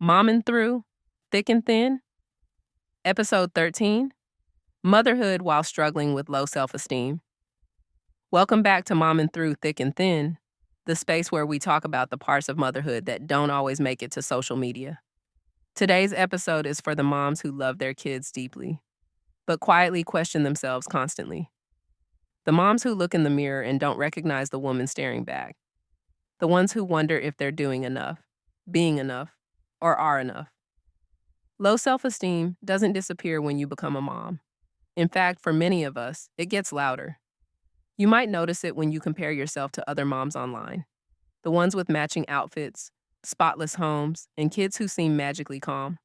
Mommin' Through, Thick and Thin, Episode 13, Motherhood While Struggling with Low Self-Esteem. Welcome back to Mommin' Through, Thick and Thin, the space where we talk about the parts of motherhood that don't always make it to social media. Today's episode is for the moms who love their kids deeply, but quietly question themselves constantly. The moms who look in the mirror and don't recognize the woman staring back. The ones who wonder if they're doing enough, being enough, or are enough. Low self-esteem doesn't disappear when you become a mom. In fact, for many of us, it gets louder. You might notice it when you compare yourself to other moms online. The ones with matching outfits, spotless homes, and kids who seem magically calm.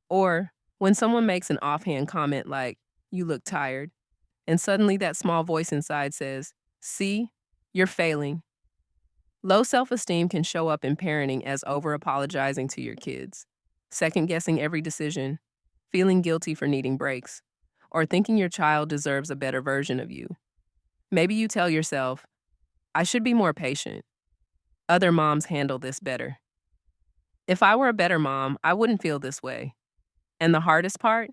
Or when someone makes an offhand comment like, "You look tired," and suddenly that small voice inside says, "See, you're failing." Low self-esteem can show up in parenting as over-apologizing to your kids, second-guessing every decision, feeling guilty for needing breaks, or thinking your child deserves a better version of you. Maybe you tell yourself, "I should be more patient. Other moms handle this better. If I were a better mom, I wouldn't feel this way." And the hardest part?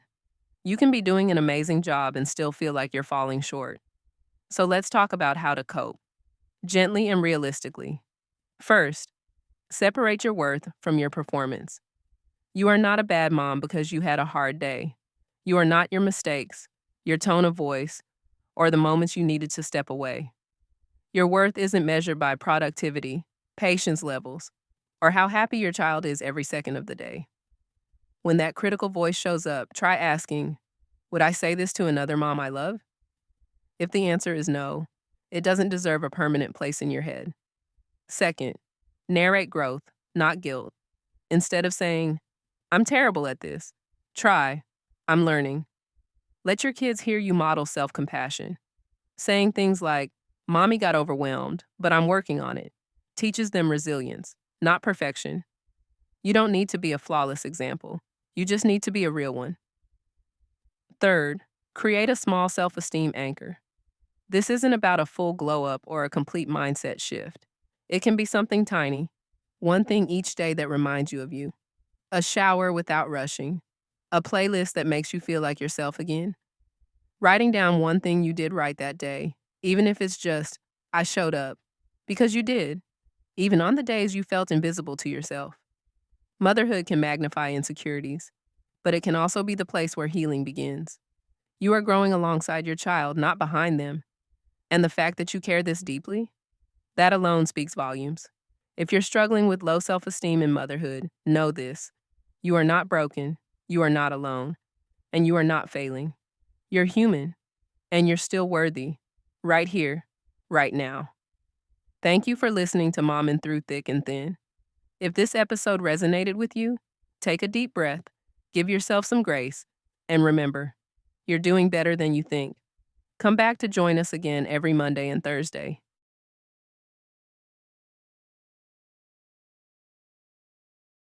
You can be doing an amazing job and still feel like you're falling short. So let's talk about how to cope, gently and realistically. First, separate your worth from your performance. You are not a bad mom because you had a hard day. You are not your mistakes, your tone of voice, or the moments you needed to step away. Your worth isn't measured by productivity, patience levels, or how happy your child is every second of the day. When that critical voice shows up, try asking, "Would I say this to another mom I love?" If the answer is no, it doesn't deserve a permanent place in your head. Second, narrate growth, not guilt. Instead of saying, "I'm terrible at this," try, "I'm learning." Let your kids hear you model self-compassion. Saying things like, "Mommy got overwhelmed, but I'm working on it," teaches them resilience, not perfection. You don't need to be a flawless example. You just need to be a real one. Third, create a small self-esteem anchor. This isn't about a full glow-up or a complete mindset shift. It can be something tiny, one thing each day that reminds you of you. A shower without rushing, a playlist that makes you feel like yourself again. Writing down one thing you did right that day, even if it's just, "I showed up," because you did, even on the days you felt invisible to yourself. Motherhood can magnify insecurities, but it can also be the place where healing begins. You are growing alongside your child, not behind them. And the fact that you care this deeply, that alone speaks volumes. If you're struggling with low self-esteem in motherhood, know this. You are not broken, you are not alone, and you are not failing. You're human, and you're still worthy, right here, right now. Thank you for listening to Mommin' Through Thick and Thin. If this episode resonated with you, take a deep breath, give yourself some grace, and remember, you're doing better than you think. Come back to join us again every Monday and Thursday.